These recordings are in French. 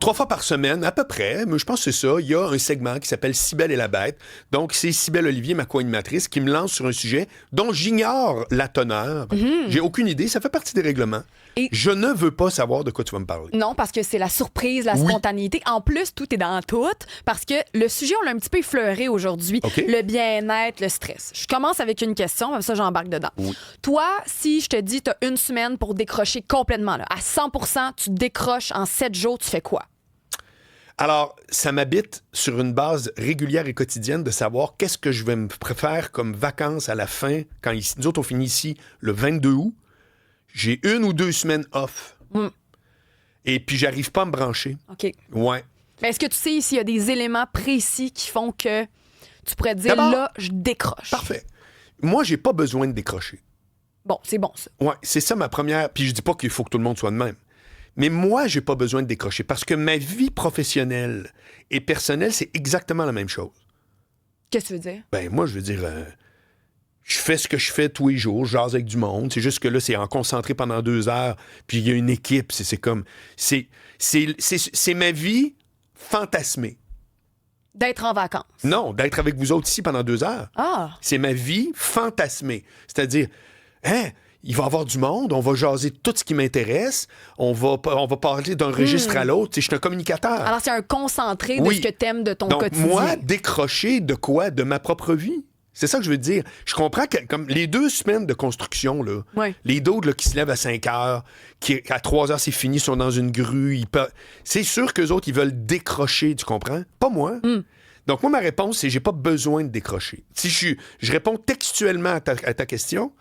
3 fois par semaine, à peu près, mais je pense que c'est ça, il y a un segment qui s'appelle Cybèle et la bête. Donc, c'est Cybèle Olivier, ma co-animatrice, qui me lance sur un sujet dont j'ignore la teneur. J'ai aucune idée, ça fait partie des règlements. Et... Je ne veux pas savoir de quoi tu vas me parler. Non, parce que c'est la surprise, la spontanéité. En plus, tout est dans tout, parce que le sujet, on l'a un petit peu effleuré aujourd'hui. OK. Le bien-être, le stress. Je commence avec une question, comme ça, j'embarque dedans. Oui. Toi, si je te dis, tu as une semaine pour décrocher complètement, là, à 100%, tu décroches en 7 jours, tu fais quoi? Alors, ça m'habite sur une base régulière et quotidienne de savoir qu'est-ce que je vais me faire comme vacances à la fin, quand nous autres, on finit ici le 22 août. J'ai 1 ou 2 semaines off. Et puis, j'arrive pas à me brancher. OK. Ouais. Mais est-ce que tu sais s'il y a des éléments précis qui font que tu pourrais te dire, D'abord, là, je décroche? Parfait. Moi, j'ai pas besoin de décrocher. Bon, c'est bon, ça. Ouais, c'est ça ma première... Puis je dis pas qu'il faut que tout le monde soit de même. Mais moi, j'ai pas besoin de décrocher parce que ma vie professionnelle et personnelle, c'est exactement la même chose. Qu'est-ce que tu veux dire? Ben moi, je veux dire... je fais ce que je fais tous les jours, je jase avec du monde. C'est juste que là, c'est en concentré pendant 2 heures, puis il y a une équipe. C'est comme... C'est ma vie fantasmée. D'être en vacances. Non, d'être avec vous autres ici pendant 2 heures. Ah! C'est ma vie fantasmée. C'est-à-dire, il va y avoir du monde, on va jaser tout ce qui m'intéresse, on va parler d'un registre à l'autre. Je suis un communicateur. Alors, c'est un concentré de Oui. ce que t'aimes de ton Donc, quotidien. moi, décrocher de quoi? De ma propre vie. C'est ça que je veux dire. Je comprends que comme les 2 semaines de construction, là, les d'autres là, qui se lèvent à 5 heures, qui à 3 heures, c'est fini, sont dans une grue. C'est sûr qu'eux autres, ils veulent décrocher, tu comprends? Pas moi. Donc, moi, ma réponse, c'est j'ai pas besoin de décrocher. Si je réponds textuellement à ta question,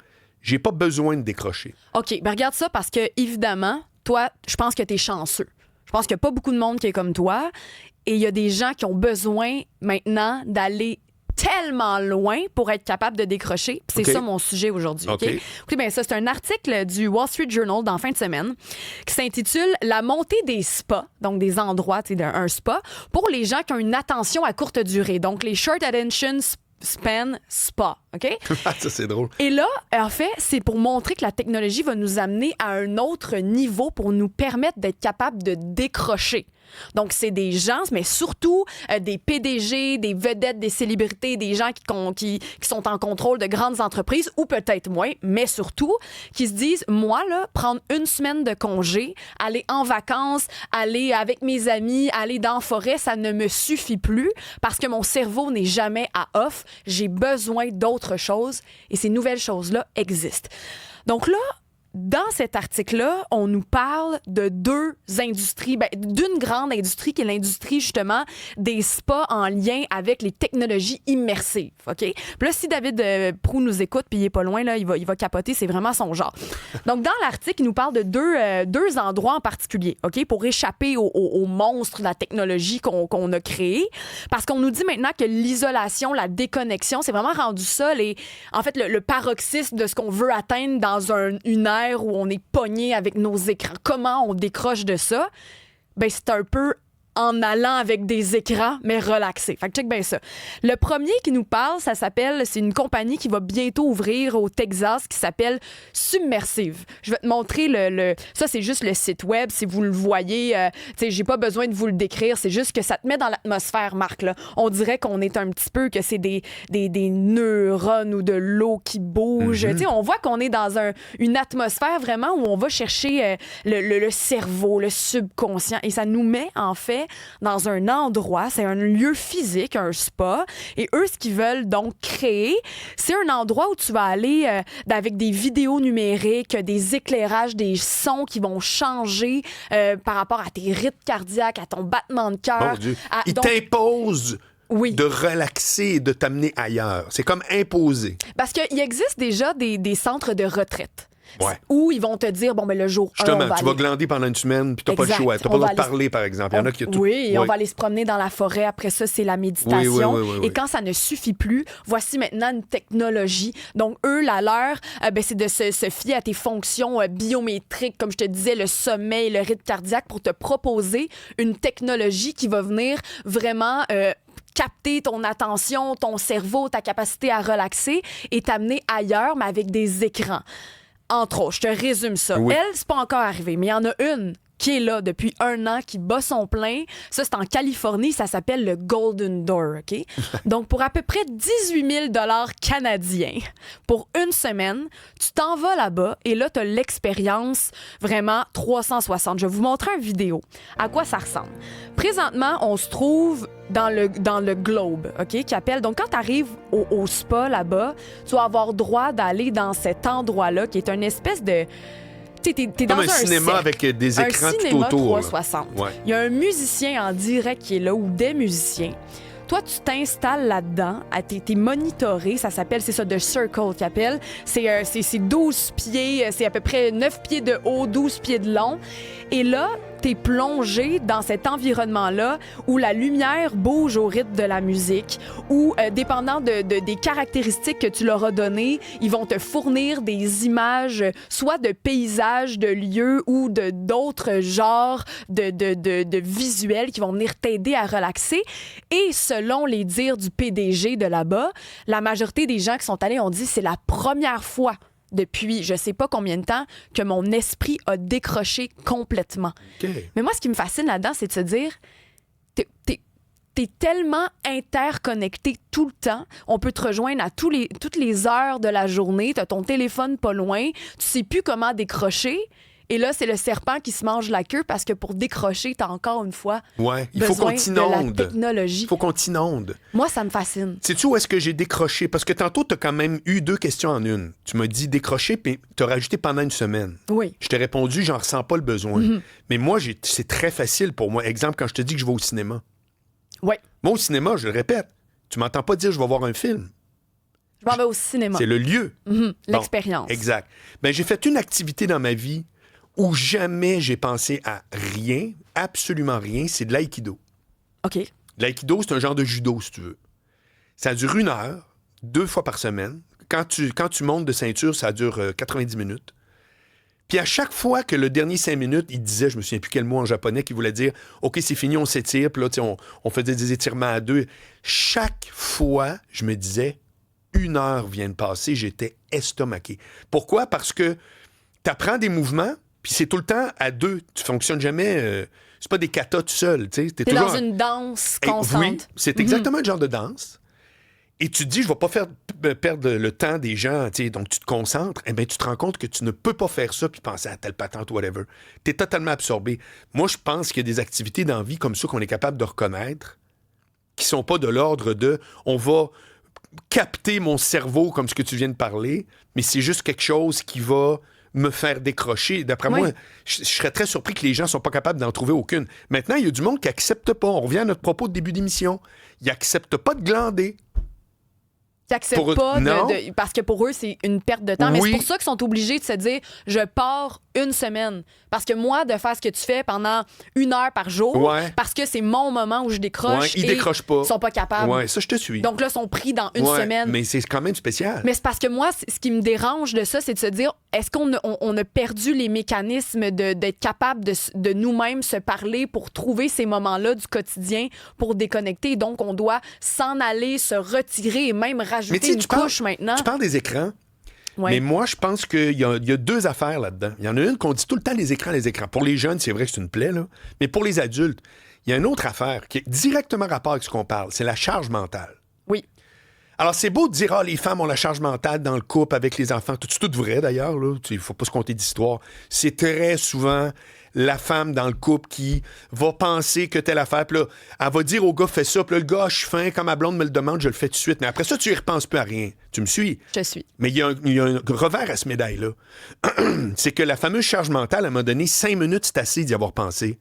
j'ai pas besoin de décrocher. OK, ben regarde ça parce que, évidemment, toi, je pense que t'es chanceux. Je pense qu'il n'y a pas beaucoup de monde qui est comme toi. Et il y a des gens qui ont besoin maintenant d'aller tellement loin pour être capable de décrocher. Puis c'est ça mon sujet aujourd'hui. OK? Écoutez bien ça, c'est un article du Wall Street Journal d'en fin de semaine qui s'intitule « La montée des spas », donc des endroits, tu sais, un spa, pour les gens qui ont une attention à courte durée. Donc les short attention span spa, OK? Ça, c'est drôle. Et là, en fait, c'est pour montrer que la technologie va nous amener à un autre niveau pour nous permettre d'être capable de décrocher. Donc, c'est des gens, mais surtout des PDG, des vedettes, des célébrités, des gens qui sont en contrôle de grandes entreprises, ou peut-être moins, mais surtout, qui se disent, moi, là, prendre une semaine de congé, aller en vacances, aller avec mes amis, aller dans la forêt, ça ne me suffit plus parce que mon cerveau n'est jamais à off. J'ai besoin d'autres choses et ces nouvelles choses-là existent. Donc là, dans cet article-là, on nous parle de 2 industries, d'une grande industrie qui est l'industrie, justement, des spas en lien avec les technologies immersives, OK? Puis là, si David Proulx nous écoute, puis il est pas loin, là, il va capoter, c'est vraiment son genre. Donc, dans l'article, il nous parle de deux endroits en particulier, OK? Pour échapper au monstre de la technologie qu'on a créé. Parce qu'on nous dit maintenant que l'isolation, la déconnexion, c'est vraiment rendu ça, en fait, le paroxysme de ce qu'on veut atteindre dans une ère où on est pogné avec nos écrans. Comment on décroche de ça? Ben, c'est un peu en allant avec des écrans, mais relaxé. Fait que check bien ça. Le premier qui nous parle, c'est une compagnie qui va bientôt ouvrir au Texas qui s'appelle Submersive. Je vais te montrer ça, c'est juste le site web. Si vous le voyez, tu sais, j'ai pas besoin de vous le décrire. C'est juste que ça te met dans l'atmosphère, Marc, là. On dirait qu'on est un petit peu, que c'est des neurones ou de l'eau qui bouge. Tu sais, on voit qu'on est dans une atmosphère vraiment où on va chercher le cerveau, le subconscient. Et ça nous met, en fait, dans un endroit, c'est un lieu physique, un spa, et eux, ce qu'ils veulent donc créer, c'est un endroit où tu vas aller avec des vidéos numériques, des éclairages, des sons qui vont changer par rapport à tes rythmes cardiaques, à ton battement de cœur. Mon Dieu. Ils t'imposent de relaxer et de t'amener ailleurs. C'est comme imposer. Parce qu'il existe déjà des centres de retraite. Ouais. Où ils vont te dire, bon, ben le jour 1, justement, tu vas glander pendant une semaine, puis t'as pas le choix. T'as pas le droit de parler, par exemple. Il y en a qui... Oui, on va aller se promener dans la forêt. Après ça, c'est la méditation. Oui. Et quand ça ne suffit plus, voici maintenant une technologie. Donc, eux, la leur, c'est de se fier à tes fonctions biométriques, comme je te disais, le sommeil, le rythme cardiaque, pour te proposer une technologie qui va venir vraiment... capter ton attention, ton cerveau, ta capacité à relaxer et t'amener ailleurs, mais avec des écrans. Entre autres, je te résume ça. Oui. Elle, c'est pas encore arrivé, mais il y en a une qui est là depuis 1 an, qui bat son plein. Ça, c'est en Californie. Ça s'appelle le Golden Door, OK? Donc, pour à peu près 18 000 canadiens, pour 1 semaine, tu t'en vas là-bas et là, tu as l'expérience vraiment 360. Je vais vous montrer une vidéo. À quoi ça ressemble? Présentement, on se trouve dans le Globe, OK? Qui appelle. Donc, quand tu arrives au spa là-bas, tu vas avoir droit d'aller dans cet endroit-là qui est une espèce de... T'es dans comme un cinéma cercle, avec des écrans tout cinéma autour. 360. Ouais. Il y a un musicien en direct qui est là ou des musiciens. Toi, tu t'installes là-dedans, t'es monitoré, ça s'appelle, c'est ça, The Circle qui appelle. C'est 12 pieds, c'est à peu près 9 pieds de haut, 12 pieds de long. Et là, t'es plongé dans cet environnement-là où la lumière bouge au rythme de la musique, où, dépendant des caractéristiques que tu leur as données, ils vont te fournir des images, soit de paysages, de lieux ou d'autres genres de visuels qui vont venir t'aider à relaxer. Et selon les dires du PDG de là-bas, la majorité des gens qui sont allés ont dit c'est la première fois depuis je sais pas combien de temps que mon esprit a décroché complètement. Okay. Mais moi, ce qui me fascine là-dedans, c'est de se dire t'es tellement interconnecté tout le temps. On peut te rejoindre à toutes les heures de la journée. T'as ton téléphone pas loin. Tu sais plus comment décrocher. Et là, c'est le serpent qui se mange la queue parce que pour décrocher, t'as encore une fois il faut qu'on t'inonde. De la technologie. Il faut qu'on t'inonde. Moi, ça me fascine. Sais-tu où est-ce que j'ai décroché? Parce que tantôt, t'as quand même eu 2 questions en une. Tu m'as dit décrocher, puis t'as rajouté pendant 1 semaine. Oui. Je t'ai répondu, j'en ressens pas le besoin. Mm-hmm. Mais moi, c'est très facile pour moi. Exemple, quand je te dis que je vais au cinéma. Oui. Moi, au cinéma, je le répète, tu m'entends pas dire je vais voir un film. Je m'en vais au cinéma. C'est le lieu. Mm-hmm. L'expérience. Bon, exact. Ben, j'ai fait une activité dans ma vie où jamais j'ai pensé à rien, absolument rien, c'est de l'aïkido. OK. L'aïkido, c'est un genre de judo, si tu veux. Ça dure 1 heure, 2 fois par semaine. Quand tu montes de ceinture, ça dure 90 minutes. Puis à chaque fois que le dernier 5 minutes, il disait, je me souviens plus quel mot en japonais, qui voulait dire « OK, c'est fini, on s'étire. » Puis là, on faisait des étirements à 2. Chaque fois, je me disais, 1 heure vient de passer, j'étais estomaqué. Pourquoi? Parce que tu apprends des mouvements, puis c'est tout le temps à 2. Tu fonctionnes jamais... c'est pas des katas tout seul. T'es toujours dans une danse constante. Oui, c'est exactement le genre de danse. Et tu te dis, je vais pas faire perdre le temps des gens, donc tu te concentres. Eh bien, tu te rends compte que tu ne peux pas faire ça puis penser à telle patente ou whatever. Tu es totalement absorbé. Moi, je pense qu'il y a des activités dans la vie comme ça qu'on est capable de reconnaître qui sont pas de l'ordre de on va capter mon cerveau comme ce que tu viens de parler, mais c'est juste quelque chose qui va me faire décrocher. D'après moi, je serais très surpris que les gens ne sont pas capables d'en trouver aucune. Maintenant, il y a du monde qui n'accepte pas. On revient à notre propos de début d'émission. Ils n'acceptent pas de glander. Ils n'acceptent pas parce que pour eux, c'est une perte de temps. Mais c'est pour ça qu'ils sont obligés de se dire « Je pars 1 semaine. » Parce que moi, de faire ce que tu fais pendant 1 heure par jour, parce que c'est mon moment où je décroche, ils décrochent pas. Ils sont pas capables. Oui, ça, je te suis. Donc là, ils sont pris dans 1 semaine. Mais c'est quand même spécial. Mais c'est parce que moi, ce qui me dérange de ça, c'est de se dire est-ce qu'on a perdu les mécanismes d'être capable de nous-mêmes se parler pour trouver ces moments-là du quotidien pour déconnecter. Donc, on doit s'en aller, se retirer et même rajouter une couche maintenant. Tu parles des écrans. Ouais. Mais moi, je pense qu'il y a 2 affaires là-dedans. Il y en a une qu'on dit tout le temps, les écrans. Pour les jeunes, c'est vrai que c'est une plaie, là. Mais pour les adultes, il y a une autre affaire qui est directement rapport avec ce qu'on parle. C'est la charge mentale. Oui. Alors, c'est beau de dire, les femmes ont la charge mentale dans le couple avec les enfants. C'est tout vrai, d'ailleurs. Il ne faut pas se compter d'histoire. C'est très souvent la femme dans le couple qui va penser que telle affaire. Puis là, elle va dire au gars, fais ça. Puis là, le gars, je suis faim. Quand ma blonde me le demande, je le fais tout de suite. Mais après ça, tu y repenses plus à rien. Tu me suis? Je suis. Mais il y a un revers à ce médaille-là. C'est que la fameuse charge mentale, elle m'a donné 5 minutes, c'est assez d'y avoir pensé.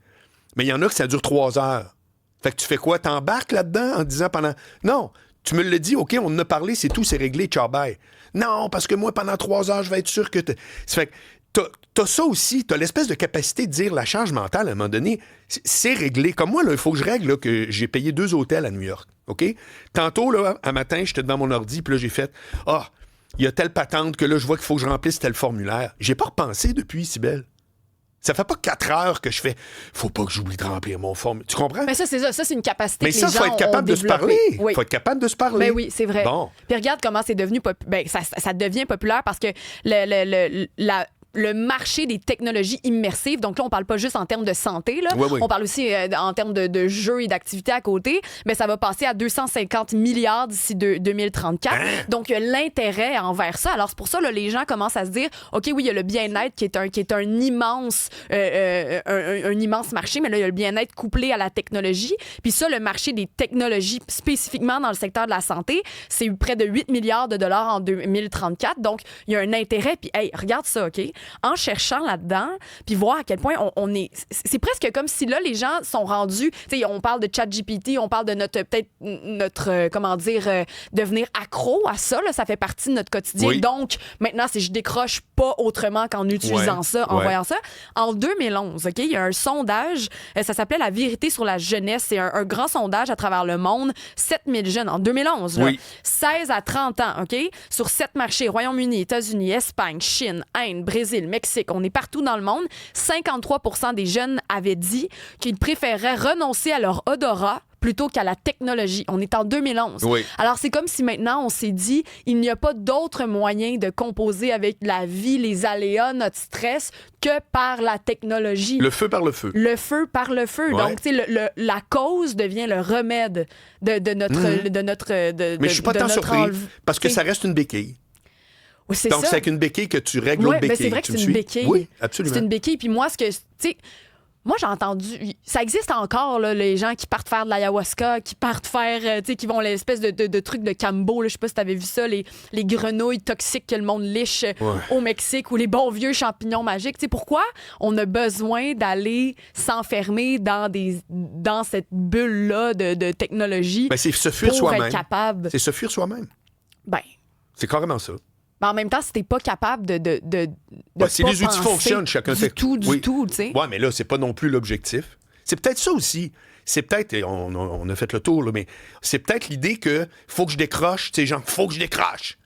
Mais il y en a que ça dure 3 heures. Fait que tu fais quoi? T'embarques là-dedans en disant pendant... Non! Tu me l'as dit, OK, on en a parlé, c'est tout, c'est réglé, ciao, bye. Non, parce que moi, pendant 3 heures, je vais être sûr que... Ça fait que t'as ça aussi, t'as l'espèce de capacité de dire la charge mentale, à un moment donné, c'est réglé. Comme moi, il faut que je règle là, que j'ai payé 2 hôtels à New York, OK? Tantôt, là, un matin, j'étais devant mon ordi, puis là, j'ai fait, il y a telle patente que là, je vois qu'il faut que je remplisse tel formulaire. J'ai pas repensé depuis, Cybèle. Ça fait pas 4 heures que je fais faut pas que j'oublie de remplir mon formulaire. Tu comprends? Mais ça, c'est ça. Ça, c'est une capacité mais que ça, les gens faut être capable de se parler. Oui. Faut être capable de se parler. Ben oui, c'est vrai. Bon. Puis regarde comment c'est devenu ça devient populaire parce que le marché des technologies immersives. Donc là, on parle pas juste en termes de santé, là. Oui, oui. On parle aussi en termes de jeux et d'activités à côté. Mais ça va passer à 250 milliards d'ici 2034. Donc, l'intérêt envers ça. Alors, c'est pour ça, là, les gens commencent à se dire, OK, oui, il y a le bien-être qui est un immense marché, mais là, il y a le bien-être couplé à la technologie. Puis ça, le marché des technologies, spécifiquement dans le secteur de la santé, c'est près de 8 milliards de dollars en 2034. Donc, il y a un intérêt. Puis, hey, regarde ça, OK? En cherchant là-dedans, puis voir à quel point on est... C'est presque comme si là, les gens sont rendus... Tu sais, on parle de ChatGPT, on parle de notre comment dire, devenir accro à ça. Là, ça fait partie de notre quotidien. Oui. Donc, maintenant, si je décroche pas autrement qu'en utilisant ça, en voyant ça. En 2011, OK, il y a un sondage, ça s'appelait La vérité sur la jeunesse. C'est un grand sondage à travers le monde. 7000 jeunes en 2011. Là, 16 à 30 ans, OK? Sur 7 marchés, Royaume-Uni, États-Unis, Espagne, Chine, Inde, Brésil, Mexique, on est partout dans le monde. 53% des jeunes avaient dit qu'ils préféraient renoncer à leur odorat plutôt qu'à la technologie. On est en 2011. Oui. Alors, c'est comme si maintenant, on s'est dit, il n'y a pas d'autre moyen de composer avec la vie, les aléas, notre stress, que par la technologie. Le feu par le feu. Le feu par le feu. Ouais. Donc, tu sais, la cause devient le remède de notre... Mais je suis pas tant surpris, parce que ça reste une béquille. Oui, c'est Donc, ça. c'est avec une béquille que tu règles l'autre béquille. Mais c'est vrai que c'est une béquille. Oui, absolument. C'est une béquille. Puis moi, tu sais... Moi, j'ai entendu... Ça existe encore, là, les gens qui partent faire de l'ayahuasca, qui partent faire... tu sais, qui vont l'espèce de truc de Cambo. Là, je sais pas si t'avais vu ça, les grenouilles toxiques que le monde liche au Mexique, ou les bons vieux champignons magiques. Tu sais, pourquoi on a besoin d'aller s'enfermer dans cette bulle-là de technologie c'est se fuir pour soi-même. être capable? C'est se fuir soi-même. Ben... C'est carrément ça. Mais en même temps, si t'es pas capable de si pas les outils fonctionnent, chacun du fait... tout, tu sais. Ouais, mais là, c'est pas non plus l'objectif. C'est peut-être ça aussi. C'est peut-être, on a fait le tour, là, mais c'est peut-être l'idée que faut que je décroche, tu sais, genre, faut que je décroche.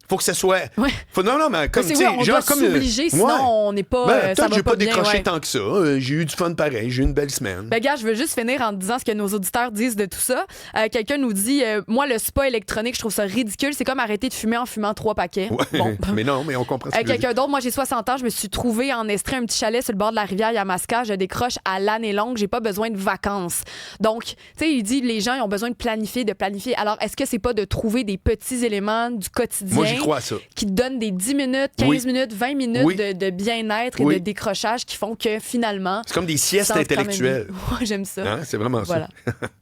Faut que ça soit... Ouais. Non, mais comme, tu sais, on doit s'obliger, sinon on n'est pas... ça va j'ai pas bien, décroché tant que ça. J'ai eu du fun pareil, j'ai eu une belle semaine. Ben, gars, je veux juste finir en te disant ce que nos auditeurs disent de tout ça. Quelqu'un nous dit, moi, le spa électronique, je trouve ça ridicule. C'est comme arrêter de fumer en fumant 3 paquets. Ouais. Bon. Mais non, mais on comprend ce que quelqu'un d'autre, moi, j'ai 60 ans, je me suis trouvé en Estrie un petit chalet sur le bord de la rivière Yamaska. Je décroche à l'année longue, j'ai pas besoin de vacances. Donc, tu sais, il dit, les gens, ils ont besoin de planifier. Alors, est-ce que c'est pas de trouver des petits éléments du quotidien? Moi, j'y crois à ça. Qui donne des 10 minutes, 15 minutes, 20 minutes de bien-être et de décrochage qui font que finalement... C'est comme des siestes intellectuelles. Moi, j'aime ça. Hein? C'est vraiment voilà. ça.